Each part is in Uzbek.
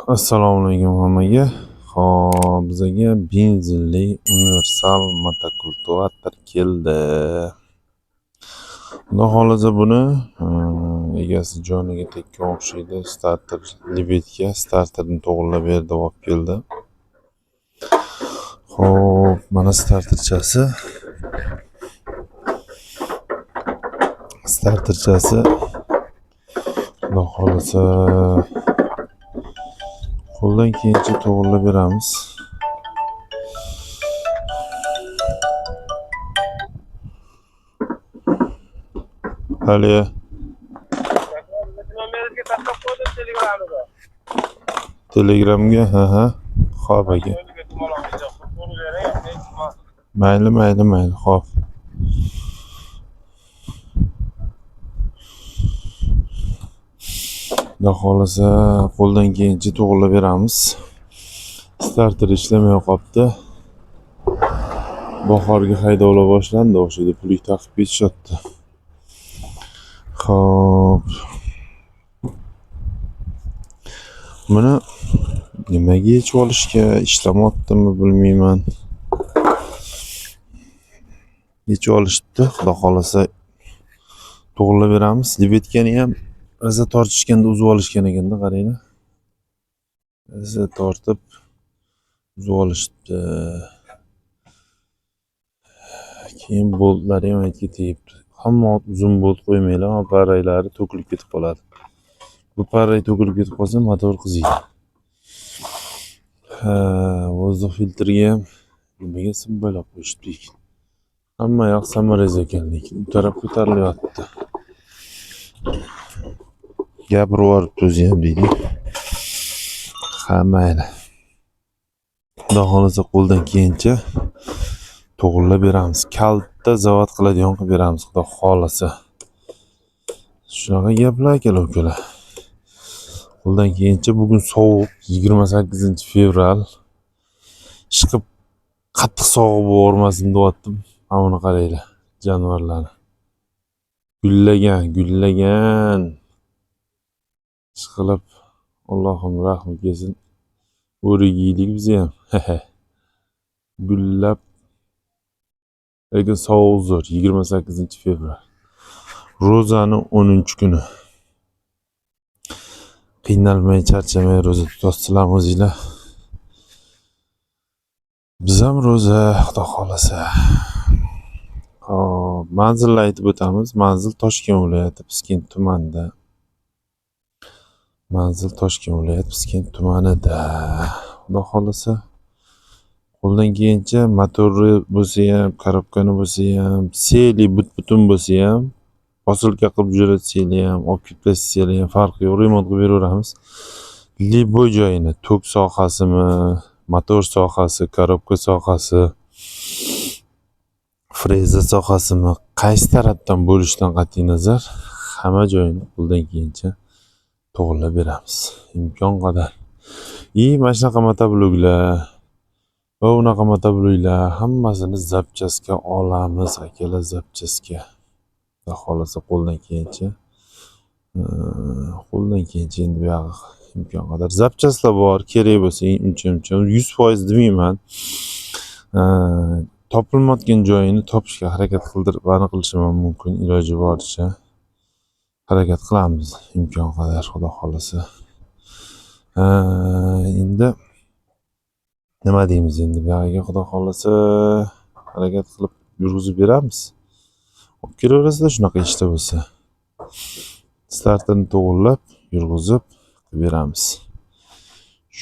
Assalomu alaykum hammaga. Xo'p, bizga benzinli universal motokultivator keldi. Xudo xolasa buni egasi joniga tekkan o'xshaydi. Starter libetga starterni to'g'irlab berdi, olib keldi. Xo'p, mana starterchasi. Xudo xolasa qo'ldan kelgancha to'g'irlab beramiz. Hali Telegramga, xo'p aka. Mayli, xo'p. Xudo xolasa qo'ldan kelgancha to'g'irlab beramiz. Starter ishlamay qolibdi. Bahorga haydovlar boshlandi o'xshaydi, pullik taqib ketishyapti. Xo'p. Buni nimaga yechib olishga ishlamayaptimi bilmayman. Yechib olishibdi. Xudo xolasa to'g'irlab beramiz. Libetkani ham roza tortishganda uzib olishgan ekanda, qaranglar. Roza tortib uzib olishibdi. Keyin boltlari ham aytga tegibdi. Hamma uzun bolt qo'ymanglar, parraylari to'kilib ketib qoladi. Bu parray to'kilib ketib qolsa motor qiziydi. Vozdux filtriga ham nimaga simboylab qo'yishibdi ekan. Hamma yoq samarez ekan, lekin bu taraf ko'tarilyapti. Gapirib yuboribdi o'zi ham deydi. Mayli. Xudo xolasa qo'ldan kelgancha to'g'irlab beramiz. Kaltda zavod qiladigan qilib beramiz, xudo xolasa. Shunaqa gaplar aka-ukalar. Qo'ldan kelgancha bugun sovuq, 28-fevral. Chiqib qattiq sovuq bo'lmasin deyaptim. Mana qaranglar, jonivorlarni. Gullagan. Chiqilib, Allohim rahmi kelsin. O'rik yeydik biz ham. Gullab. Lekin sovuq zo'r, 28-fevral. Ro'zani 10-kuni. Qiynalmay, charchamay ro'za tutasizlar o'zinglar. Biz ham ro'za, xudo xolasa. Hop, manzilni aytib o'tamiz. Manzil Toshkent viloyati, Piskent tumanida. Piskent tumanida. Xudo xolasa qo'ldan kelgancha motori bo'lsa ham, korobkani bo'lsa ham, seli butun bo'lsa ham, posilka qilib jo'natsanglar ham, olib kelib tashlanglar ham farqi yo'q, remont qilib beraveramiz. Liboy joyini, tok sohasimi, motor sohasi, korobka sohasi, freza sohasimi, qaysi tarafdan bo'lishidan qat'iy nazar, hamma joyini qo'ldan kelgancha to'g'irlab beramiz. Imkon qadar. Mana shunaqa motobloklar va unaqa motobloklar hammasini zapchastga olamiz, akalar, zapchastga. Xudo xolasa qo'ldan kelgancha endi bu yoq imkon qadar zapchastlar bor, kerak bo'lsa uncha 100% demayman. Topilmayotgan joyini topishga harakat qilishim mumkin, iloji boricha harakat qilamiz imkon qadar, xudo xolasa. Endi nima deymiz endi, bu yerga xudo xolasa harakat qilib yurg'izib beramiz. Olib kelaverasizlar shunaqa ishda bo'lsa. Startini to'g'irlab, yurg'izib beramiz.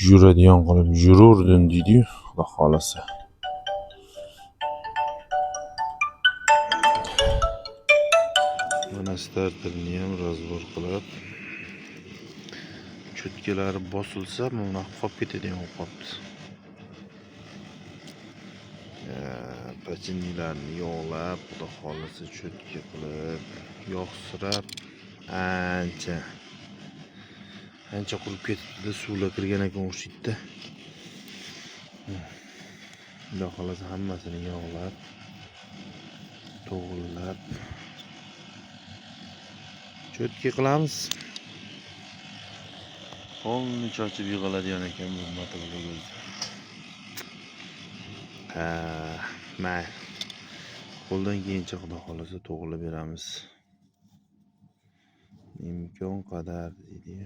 Yuradigan qilib yururdim deydi-yu, xudo xolasa. Mana starterni ham razbor qilib, cho'tkalari bosilsa, mana qolib ketadigan bo'lib qolibdi. Pachinlarni yog'lab, xudo xolasa cho'tka qilib, yog'sirab, ancha qurib ketibdi, suvlar kirgan ekan o'xshaydi. Xudo xolasa hammasini yog'lab, to'g'irlab, cho'tka qilamiz. Qo'lni chochib yig'iladigan ekan bu motoblok o'zi. Ha, mayli. Qo'ldan kelgancha xudo xolasa to'g'rilab beramiz. Imkon qadar deydi.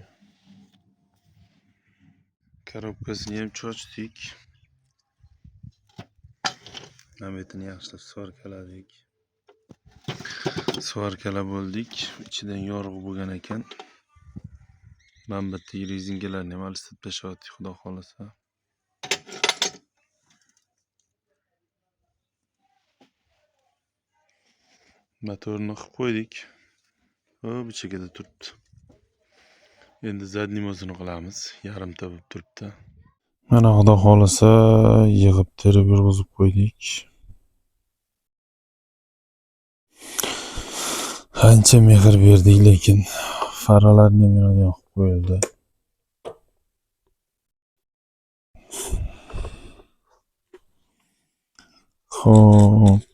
Korobkasini ham chochdik. Nametini yaxshilab svarkaladik. Svarkalab bo'ldik. Ichidan yorug' bo'lgan ekan. Manbatdagi rezinkalarni ham alishtirib tashlayotdik xudo xolasa. Motorni qilib qo'ydik. Bu chekada turibdi. Endi zadnimosini qilamiz. Yarimta bo'lib turibdi. Mana xudo xolasa yig'ib terib yurg'izib qo'ydik. Ancha mehr berdik, lekin faralarni ham yo'q qo'yildi. Xo'p.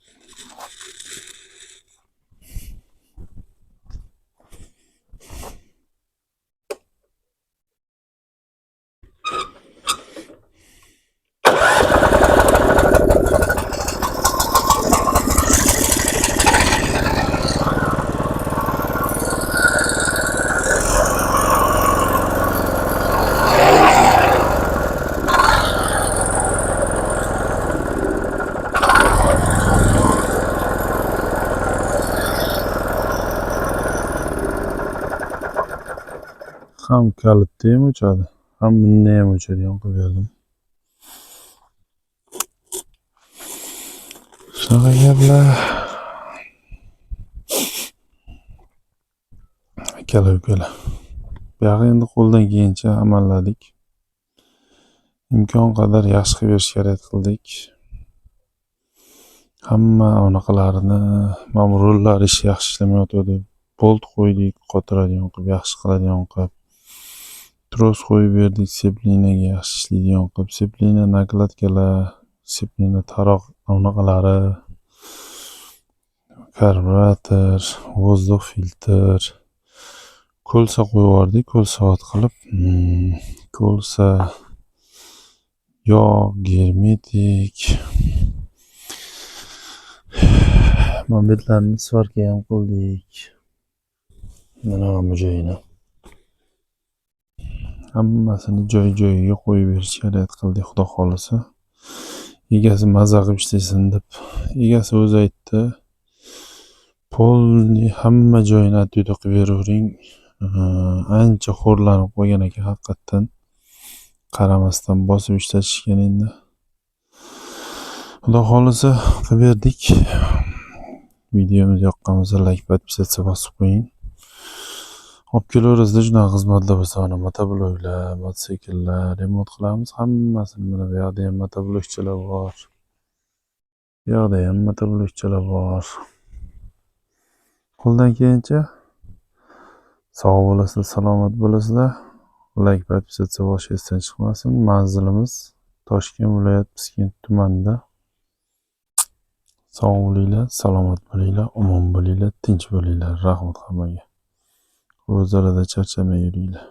Ham kalitda ham o'chadi, ham bunda ham o'chadigan qilib berdim. Shunaqa gaplar. Akalar-ukalar. Buyog'i endi qo'ldan kelgancha amalladik. Imkon qadar yaxshi qilib berishga harakat qildik. Hamma unaqalarini, mana rullar ishi yaxshi ishlamayotdi. Bolt qo'ydik, qotiradigan qilib, yaxshi qiladigan qilib. Tros qo'yib berdik, seplinaga yaxshi ishlaydigan qilib. Seplina nakladkalar, seplina taroq unaqalari, karburator, vozdux filtr, ko'lsa qo'yib yubordik, ko'lsa qilib, ko'lsa yog', germetik. Momentlarni svarka ham qildik. Mana bu joyini. Hammasini joy-joyiga qo'yib berishga harakat qildik, xudo xolasa. Egasi maza qilib ishlasin deb. Egasi o'zi aytdi. Polni hamma joyini atiyda qilib beravering. Ancha xo'rlanib qo'ygan ekan haqiqatan. Qaramasdan bosib ishlatishgan endi. Xudo xolasa qilib berdik. Videomiz yoqqanmasa like, podpisatsiya bosib qo'ying. Olib kelaverizda shunaqa xizmatlar bo'lsa, mana motobloklar, mototsikllar remont qilamiz. Hammasini mana bu yoqda ham motoblokchalar bor. Bu yoqda ham motoblokchalar bor. Qo'ldan kelgancha sog' bo'lasizlar, salomat bo'lasizlar. Like, podpisatsiya bosishni esdan chiqmasin. Manzilimiz Toshkent viloyat Piskent tumanida. Sog' bo'linglar, salomat bo'linglar, omon bo'linglar, tinch bo'linglar. Rahmat hammaga. O'zlarida charchamay yuringlar.